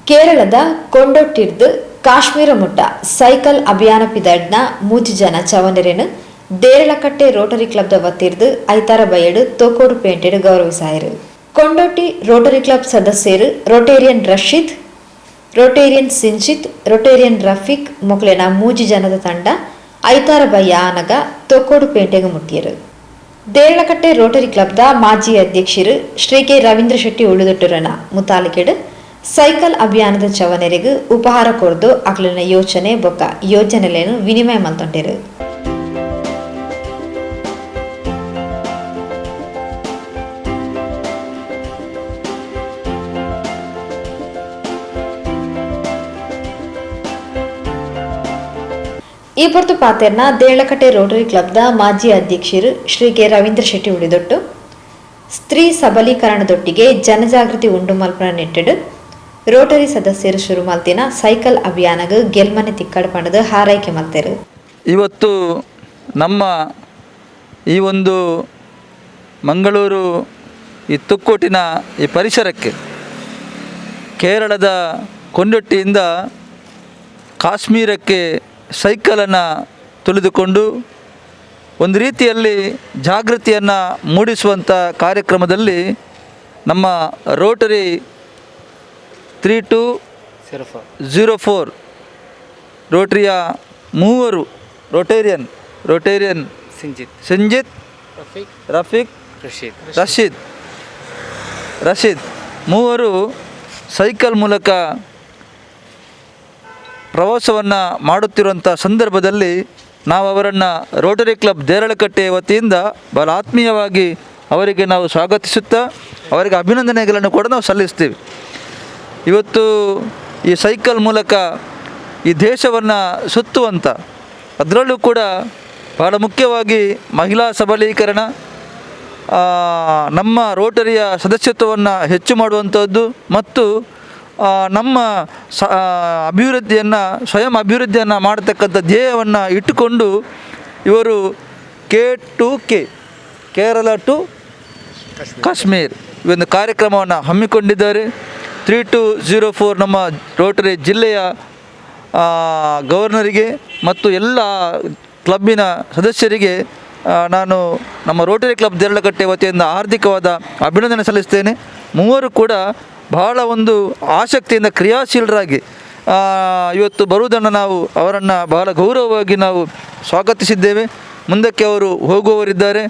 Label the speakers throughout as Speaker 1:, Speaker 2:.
Speaker 1: ಕೇರಳದ ಕೊಂಡೊಟ್ಟಿರ್ದು ಕಾಶ್ಮೀರ ಮುಟ್ಟ ಸೈಕಲ್ ಅಭಿಯಾನ ಪಿದಡ್ನ 3 ಜನ ಚವನೆರೆನು ದೇರಳಕಟ್ಟೆ ರೋಟರಿ ಕ್ಲಬ್ ವತ್ತಿರ್ದು ಐತಾರ ಬಯಡು ತೋಕೋಡು ಪೇಂಟೆಡ್ ಗೌರವಿಸಾಯರು. ಕೊಂಡೊಟ್ಟಿ ರೋಟರಿ ಕ್ಲಬ್ ಸದಸ್ಯರು Rotarian Rashid, Rotarian Sinchith, Rotarian Rafeeq ಮೊಕ್ಲೆನ 3 ಜನದ ತಂಡ ಐತಾರ ಬಯ್ಯ ಆನಗ ತೋಕೋಡು ಪೇಂಟೆಗೆ ಮುಟ್ಟಿಯರು. ದೇರಳಕಟ್ಟೆ ರೋಟರಿ ಕ್ಲಬ್ದ ಮಾಜಿ ಅಧ್ಯಕ್ಷರು ಶ್ರೀ ಕೆ ರವೀಂದ್ರ ಶೆಟ್ಟಿ ಉಳಿದೊಟ್ಟರನ ಮುತಾಲಿಕೆಡು ಸೈಕಲ್ ಅಭಿಯಾನದ ಚವನೆರೆಗೂ ಉಪಹಾರ ಕೊರ್ದು ಅಕ್ಲಿನ ಯೋಚನೆ ಬೊಕ್ಕ ಯೋಜನೆಲೇನು ವಿನಿಮಯ ಮಲ್ತೊಂಟೆರು. ಈ ಹೊರತು ಪಾತೆರ್ನ ದೇರಳಕಟ್ಟೆ ರೋಟರಿ ಕ್ಲಬ್ದ ಮಾಜಿ ಅಧ್ಯಕ್ಷರು ಶ್ರೀ ಕೆ ರವೀಂದ್ರ ಶೆಟ್ಟಿ ಉಳಿದೊಟ್ಟು ಸ್ತ್ರೀ ಸಬಲೀಕರಣದೊಟ್ಟಿಗೆ ಜನಜಾಗೃತಿ ಉಂಡು ಮಲ್ಪನ ನೆಟ್ಟಡು ರೋಟರಿ ಸದಸ್ಯರು ಶುರು ಮಲ್ತಿನ ಸೈಕಲ್ ಅಭಿಯಾನಗ ಗೆಲ್ಮನೆ ತಿಕ್ಕಡ ಪಣದ ಹಾರೈಕೆ ಮಲ್ತೆರು.
Speaker 2: ಇವತ್ತು ನಮ್ಮ ಈ ಒಂದು ಮಂಗಳೂರು ಈ ತುಕ್ಕೋಟಿನ ಈ ಪರಿಸರಕ್ಕೆ ಕೇರಳದ ಕೊಂಡೊಟ್ಟಿಯಿಂದ ಕಾಶ್ಮೀರಕ್ಕೆ ಸೈಕಲನ್ನು ತುಳಿದುಕೊಂಡು ಒಂದು ರೀತಿಯಲ್ಲಿ ಜಾಗೃತಿಯನ್ನು ಮೂಡಿಸುವಂಥ ಕಾರ್ಯಕ್ರಮದಲ್ಲಿ ನಮ್ಮ ರೋಟರಿ 3204 ರೋಟರಿಯ ಮೂವರು ರೋಟೇರಿಯನ್ ಸಂಜಿತ್, ರಫೀಕ್, ರಶೀದ್ ಮೂವರು ಸೈಕಲ್ ಮೂಲಕ ಪ್ರವಾಸವನ್ನು ಮಾಡುತ್ತಿರುವಂಥ ಸಂದರ್ಭದಲ್ಲಿ ನಾವು ಅವರನ್ನು ರೋಟರಿ ಕ್ಲಬ್ ದೇರಳಕಟ್ಟೆ ವತಿಯಿಂದ ಬಹಳ ಆತ್ಮೀಯವಾಗಿ ಅವರಿಗೆ ನಾವು ಸ್ವಾಗತಿಸುತ್ತಾ ಅವರಿಗೆ ಅಭಿನಂದನೆಗಳನ್ನು ಕೂಡ ನಾವು ಸಲ್ಲಿಸ್ತೀವಿ. ಇವತ್ತು ಈ ಸೈಕಲ್ ಮೂಲಕ ಈ ದೇಶವನ್ನು ಸುತ್ತುವಂಥ, ಅದರಲ್ಲೂ ಕೂಡ ಬಹಳ ಮುಖ್ಯವಾಗಿ ಮಹಿಳಾ ಸಬಲೀಕರಣ, ನಮ್ಮ ರೋಟರಿಯ ಸದಸ್ಯತ್ವವನ್ನು ಹೆಚ್ಚು ಮಾಡುವಂಥದ್ದು ಮತ್ತು ನಮ್ಮ ಅಭಿವೃದ್ಧಿಯನ್ನು ಸ್ವಯಂ ಅಭಿವೃದ್ಧಿಯನ್ನು ಮಾಡತಕ್ಕಂಥ ಧ್ಯೇಯವನ್ನು ಇಟ್ಟುಕೊಂಡು ಇವರು K2K ಕೇರಳ ಟು ಕಾಶ್ಮೀರ್ ಈ ಒಂದು ಕಾರ್ಯಕ್ರಮವನ್ನು ಹಮ್ಮಿಕೊಂಡಿದ್ದಾರೆ. 3204 ನಮ್ಮ ರೋಟರಿ ಜಿಲ್ಲೆಯ ಗವರ್ನರಿಗೆ ಮತ್ತು ಎಲ್ಲ ಕ್ಲಬ್ಬಿನ ಸದಸ್ಯರಿಗೆ ನಾನು ನಮ್ಮ ರೋಟರಿ ಕ್ಲಬ್ ದೇರಳಕಟ್ಟೆ ವತಿಯಿಂದ ಹಾರ್ದಿಕವಾದ ಅಭಿನಂದನೆ ಸಲ್ಲಿಸ್ತೇನೆ. ಮೂವರು ಕೂಡ ಬಹಳ ಒಂದು ಆಸಕ್ತಿಯಿಂದ ಕ್ರಿಯಾಶೀಲರಾಗಿ ಇವತ್ತು ಬರುವುದನ್ನು ನಾವು ಅವರನ್ನು ಬಹಳ ಗೌರವವಾಗಿ ನಾವು ಸ್ವಾಗತಿಸಿದ್ದೇವೆ. ಮುಂದಕ್ಕೆ ಅವರು ಹೋಗುವವರಿದ್ದಾರೆ.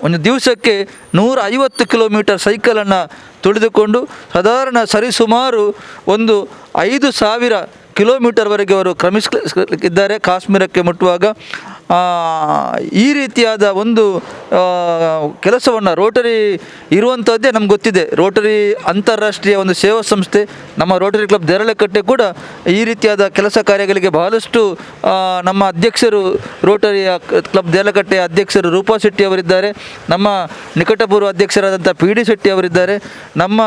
Speaker 2: ಒಂದು ದಿವಸಕ್ಕೆ 150 ಕಿಲೋಮೀಟರ್ ಸೈಕಲನ್ನು ತುಳಿದುಕೊಂಡು ಸಾಧಾರಣ ಸರಿಸುಮಾರು ಒಂದು 5,000 ಕಿಲೋಮೀಟರ್ವರೆಗೆ ಅವರು ಕ್ರಮಿಸಲಿದ್ದಾರೆ ಕಾಶ್ಮೀರಕ್ಕೆ ಮುಟ್ಟುವಾಗ. ಈ ರೀತಿಯಾದ ಒಂದು ಕೆಲಸವನ್ನು ರೋಟರಿ ಇರುವಂಥದ್ದೇ ನಮ್ಗೆ ಗೊತ್ತಿದೆ. ರೋಟರಿ ಅಂತಾರಾಷ್ಟ್ರೀಯ ಒಂದು ಸೇವಾ ಸಂಸ್ಥೆ. ನಮ್ಮ ರೋಟರಿ ಕ್ಲಬ್ ದೇರಳಕಟ್ಟೆ ಕೂಡ ಈ ರೀತಿಯಾದ ಕೆಲಸ ಕಾರ್ಯಗಳಿಗೆ ಬಹಳಷ್ಟು ನಮ್ಮ ಅಧ್ಯಕ್ಷರು ರೋಟರಿಯ ಕ್ಲಬ್ ದೇರಳಕಟ್ಟೆಯ ಅಧ್ಯಕ್ಷರು ರೂಪಾ ಶೆಟ್ಟಿ ಅವರಿದ್ದಾರೆ. ನಮ್ಮ ನಿಕಟಪೂರ್ವ ಅಧ್ಯಕ್ಷರಾದಂಥ PD ಶೆಟ್ಟಿ ಅವರಿದ್ದಾರೆ. ನಮ್ಮ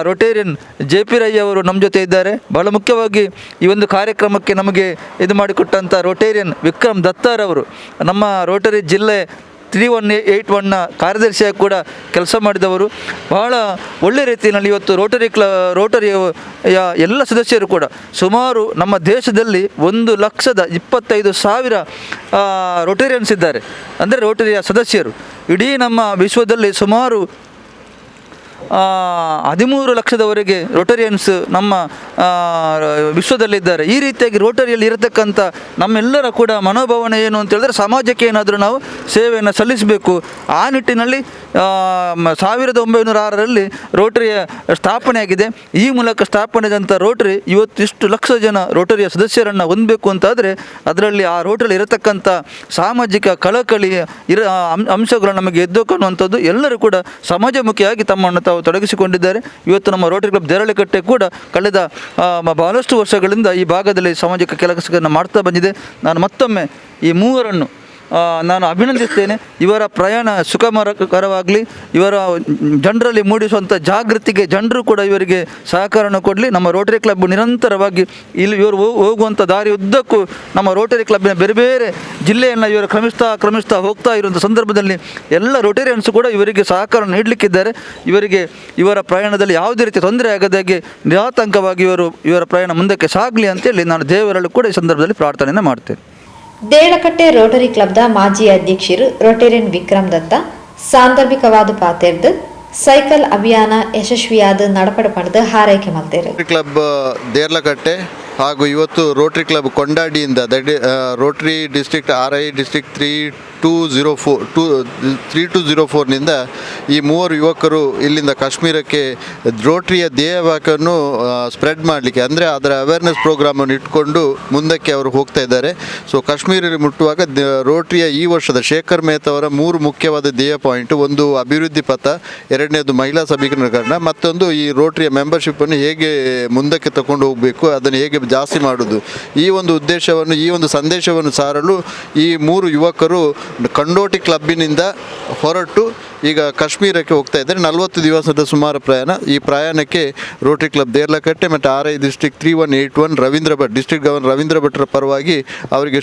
Speaker 2: ರೋಟೇರಿಯನ್ JP ರೈ ಅವರು ನಮ್ಮ ಜೊತೆ ಇದ್ದಾರೆ. ಬಹಳ ಮುಖ್ಯವಾಗಿ ಈ ಒಂದು ಕಾರ್ಯಕ್ರಮಕ್ಕೆ ನಮಗೆ ಇದು ಮಾಡಿಕೊಟ್ಟಂಥ ರೋಟೇರಿಯನ್ ವಿಕ್ರಮ್ ದತ್ತಾರ್ ಅವರು ನಮ್ಮ ರೋಟರಿ ಜಿಲ್ಲೆ 3181ನ ಕಾರ್ಯದರ್ಶಿಯಾಗಿ ಕೂಡ ಕೆಲಸ ಮಾಡಿದವರು. ಬಹಳ ಒಳ್ಳೆ ರೀತಿಯಲ್ಲಿ ಇವತ್ತು ರೋಟರಿಯ ಎಲ್ಲ ಸದಸ್ಯರು ಕೂಡ ಸುಮಾರು ನಮ್ಮ ದೇಶದಲ್ಲಿ 1,25,000 ರೋಟೇರಿಯನ್ಸ್ ಇದ್ದಾರೆ. ಅಂದರೆ ರೋಟರಿಯ ಸದಸ್ಯರು ಇಡೀ ನಮ್ಮ ವಿಶ್ವದಲ್ಲಿ ಸುಮಾರು 13 ಲಕ್ಷದವರೆಗೆ ರೋಟರಿಯನ್ಸ್ ನಮ್ಮ ವಿಶ್ವದಲ್ಲಿದ್ದಾರೆ. ಈ ರೀತಿಯಾಗಿ ರೋಟರಿಯಲ್ಲಿ ಇರತಕ್ಕಂಥ ನಮ್ಮೆಲ್ಲರ ಕೂಡ ಮನೋಭಾವನೆ ಏನು ಅಂತ ಹೇಳಿದ್ರೆ ಸಮಾಜಕ್ಕೆ ಏನಾದರೂ ನಾವು ಸೇವೆಯನ್ನು ಸಲ್ಲಿಸಬೇಕು. ಆ ನಿಟ್ಟಿನಲ್ಲಿ 1906ರಲ್ಲಿ ರೋಟರಿಯ ಸ್ಥಾಪನೆಯಾಗಿದೆ. ಈ ಮೂಲಕ ಸ್ಥಾಪನೆಯಾದಂಥ ರೋಟರಿ ಇವತ್ತು ಇಷ್ಟು ಲಕ್ಷ ಜನ ರೋಟರಿಯ ಸದಸ್ಯರನ್ನು ಹೊಂದಬೇಕು ಅಂತಾದರೆ ಅದರಲ್ಲಿ ಆ ರೋಟರಿಯಲ್ಲಿ ಇರತಕ್ಕಂಥ ಸಾಮಾಜಿಕ ಕಳಕಳಿ ಅಂಶಗಳು ನಮಗೆ ಎದ್ದೋಕನ್ನುವಂಥದ್ದು ಎಲ್ಲರೂ ಕೂಡ ಸಮಾಜಮುಖಿಯಾಗಿ ತಮ್ಮನ್ನು ತಾವು ತೊಡಗಿಸಿಕೊಂಡಿದ್ದಾರೆ. ಇವತ್ತು ನಮ್ಮ ರೋಟರಿ ಕ್ಲಬ್ ದೇರಳಕಟ್ಟೆ ಕೂಡ ಕಳೆದ ಬಹಳಷ್ಟು ವರ್ಷಗಳಿಂದ ಈ ಭಾಗದಲ್ಲಿ ಸಾಮಾಜಿಕ ಕೆಲಸಗಳನ್ನು ಮಾಡ್ತಾ ಬಂದಿದೆ. ನಾನು ಮತ್ತೊಮ್ಮೆ ಈ ಮೂವರನ್ನು ನಾನು ಅಭಿನಂದಿಸ್ತೇನೆ. ಇವರ ಪ್ರಯಾಣ ಸುಖಕರವಾಗಲಿ. ಇವರ ಜನರಲ್ಲಿ ಮೂಡಿಸುವಂಥ ಜಾಗೃತಿಗೆ ಜನರು ಕೂಡ ಇವರಿಗೆ ಸಹಕಾರವನ್ನು ಕೊಡಲಿ. ನಮ್ಮ ರೋಟರಿ ಕ್ಲಬ್ ನಿರಂತರವಾಗಿ ಇಲ್ಲಿ ಇವರು ಹೋಗುವಂಥ ದಾರಿ ಉದ್ದಕ್ಕೂ ನಮ್ಮ ರೋಟರಿ ಕ್ಲಬ್ಬಿನ ಬೇರೆ ಬೇರೆ ಜಿಲ್ಲೆಯನ್ನು ಇವರು ಕ್ರಮಿಸ್ತಾ ಹೋಗ್ತಾ ಇರುವಂಥ ಸಂದರ್ಭದಲ್ಲಿ ಎಲ್ಲ ರೋಟರಿಯನ್ಸ್ ಕೂಡ ಇವರಿಗೆ ಸಹಕಾರ ನೀಡಲಿಕ್ಕಿದ್ದಾರೆ. ಇವರ ಪ್ರಯಾಣದಲ್ಲಿ ಯಾವುದೇ ರೀತಿ ತೊಂದರೆ ಆಗದಾಗೆ ನಿರಾತಂಕವಾಗಿ ಇವರ ಪ್ರಯಾಣ ಮುಂದಕ್ಕೆ ಸಾಗಲಿ ಅಂತೇಳಿ ನಾನು ದೇವರಲ್ಲೂ ಕೂಡ ಈ ಸಂದರ್ಭದಲ್ಲಿ ಪ್ರಾರ್ಥನೆಯನ್ನು ಮಾಡ್ತೇನೆ.
Speaker 1: ದೇರಳಕಟ್ಟೆ ರೋಟರಿ ಕ್ಲಬ್ದ ಮಾಜಿ ಅಧ್ಯಕ್ಷರು ರೋಟೇರಿಯನ್ ವಿಕ್ರಮ್ ದತ್ತ ಸಾಂದರ್ಭಿಕವಾದ ಪಾತೆರ್ದು ಸೈಕಲ್ ಅಭಿಯಾನ ಯಶಸ್ವಿಯಾದ ನಡಪಡ ಪಡೆದು ಹಾರೈಕೆ ಮಾಡ್ತಾರೆ.
Speaker 3: ಕ್ಲಬ್ ದೇರ್ಲಕಟ್ಟೆ ಹಾಗೂ ಇವತ್ತು ರೋಟರಿ ಕ್ಲಬ್ ಕೊಂಡಾಡಿಯಿಂದ ರೋಟರಿ ಡಿಸ್ಟ್ರಿಕ್ಟ್ RI ಡಿಸ್ಟ್ರಿಕ್ಟ್ 3204ನಿಂದ ಈ ಮೂವರು ಯುವಕರು ಇಲ್ಲಿಂದ ಕಾಶ್ಮೀರಕ್ಕೆ ರೋಟರಿಯ ಧ್ಯೇಯವಾಕ್ಯವನ್ನು ಸ್ಪ್ರೆಡ್ ಮಾಡಲಿಕ್ಕೆ, ಅಂದರೆ ಅದರ ಅವೇರ್ನೆಸ್ ಪ್ರೋಗ್ರಾಮನ್ನು ಇಟ್ಕೊಂಡು ಮುಂದಕ್ಕೆ ಅವರು ಹೋಗ್ತಾ ಇದ್ದಾರೆ. ಸೊ ಕಾಶ್ಮೀರಲ್ಲಿ ಮುಟ್ಟುವಾಗ ರೋಟರಿಯ ಈ ವರ್ಷದ ಶೇಖರ್ ಮೆಹ್ತಾ ಅವರ 3 ಮುಖ್ಯವಾದ ಧ್ಯೇಯ ಪಾಯಿಂಟ್: ಒಂದು ಅಭಿವೃದ್ಧಿ ಪಥ, ಎರಡನೇದು ಮಹಿಳಾ ಸಬಲೀಕರಣ, ಮತ್ತೊಂದು ಈ ರೋಟರಿಯ ಮೆಂಬರ್ಶಿಪ್ಪನ್ನು ಹೇಗೆ ಮುಂದಕ್ಕೆ ತಗೊಂಡು ಹೋಗಬೇಕು, ಅದನ್ನು ಹೇಗೆ ಜಾಸ್ತಿ ಮಾಡೋದು. ಈ ಒಂದು ಉದ್ದೇಶವನ್ನು, ಈ ಒಂದು ಸಂದೇಶವನ್ನು ಸಾರಲು ಈ 3 ಯುವಕರು ಕಂಡೋಟಿ ಕ್ಲಬ್ಬಿನಿಂದ ಹೊರಟು ಈಗ ಕಾಶ್ಮೀರಕ್ಕೆ ಹೋಗ್ತಾ ಇದ್ದಾರೆ. 40 ದಿವಸದ ಸುಮಾರು ಪ್ರಯಾಣ. ಈ ಪ್ರಯಾಣಕ್ಕೆ ರೋಟರಿ ಕ್ಲಬ್ ದೇರ್ಲಕಟ್ಟೆ ಮತ್ತು RI district 3181 Ravindra Bhat, district governor Ravindra ಭಟ್ರ ಪರವಾಗಿ ಅವರಿಗೆ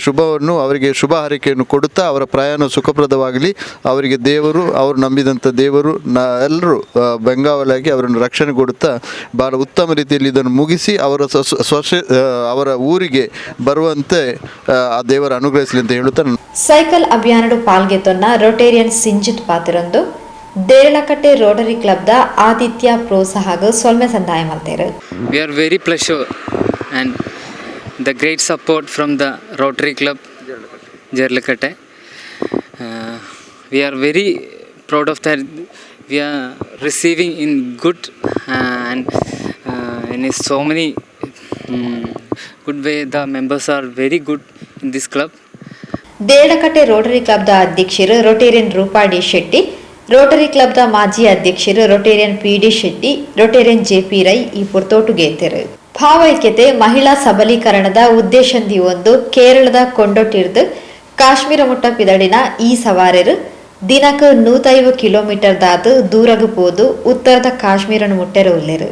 Speaker 3: ಶುಭ ಹಾರೈಕೆಯನ್ನು ಕೊಡುತ್ತಾ ಅವರ ಪ್ರಯಾಣ ಸುಖಪ್ರದವಾಗಲಿ. ಅವರಿಗೆ ದೇವರು, ಅವರು ನಂಬಿದಂಥ ದೇವರು ಎಲ್ಲರೂ ಬೆಂಗಾವಲಾಗಿ ಅವರನ್ನು ರಕ್ಷಣೆ ಕೊಡುತ್ತಾ ಭಾಳ ಉತ್ತಮ ರೀತಿಯಲ್ಲಿ ಇದನ್ನು ಮುಗಿಸಿ ಅವರ ಊರಿಗೆ ಬರುವಂತೆ ಆ ದೇವರ ಅನುಗ್ರಹಿಸಲಿ ಅಂತ ಹೇಳುತ್ತಾ
Speaker 1: ಸೈಕಲ್ ಅಭಿಯಾನಡು ಪಾಲ್ಗೆತೊನ್ನ ರೋಟೇರಿಯನ್ ಸಿಂಜಿತ್ ಪಾತ್ರೊಂದು ದೇರಳಕಟ್ಟೆ ರೋಟರಿ ಕ್ಲಬ್ದ ಆತಿಥ್ಯ ಪ್ರೋತ್ಸಾಹಗ ಸೊಲ್ಮೆ ಸಂದಾಯ ಮಾಡ್ತಾರೆ.
Speaker 4: We are very pleasure and the great support from the Rotary Club Jerlakatte. We are very proud of that. We are receiving in good and in so many good way. The members are very good in this club.
Speaker 1: Deralakatte Rotary ಕ್ಲಬ್ದ ಅಧ್ಯಕ್ಷರು Rotarian Roopa D Shetty, Rotary ಕ್ಲಬ್ದ ಮಾಜಿ ಅಧ್ಯಕ್ಷರು Rotarian PD Shetty, Rotarian JP Rai ಈ ಪುರ್ತೋಟುಗೇತರು. ಭಾವೈಕ್ಯತೆ ಮಹಿಳಾ ಸಬಲೀಕರಣದ ಉದ್ದೇಶಂದಿ ಒಂದು ಕೇರಳದ ಕೊಂಡೊಟ್ಟಿರ್ದು ಕಾಶ್ಮೀರ ಮುಟ್ಟ ಪಿದಡಿನ ಈ ಸವಾರರು ದಿನಕ್ಕೆ 150 ಕಿಲೋಮೀಟರ್ ದಾತು ದೂರಗು ಪೋದು ಉತ್ತರದ ಕಾಶ್ಮೀರನ ಮುಟ್ಟೆರು ಉಲ್ಲೆರು.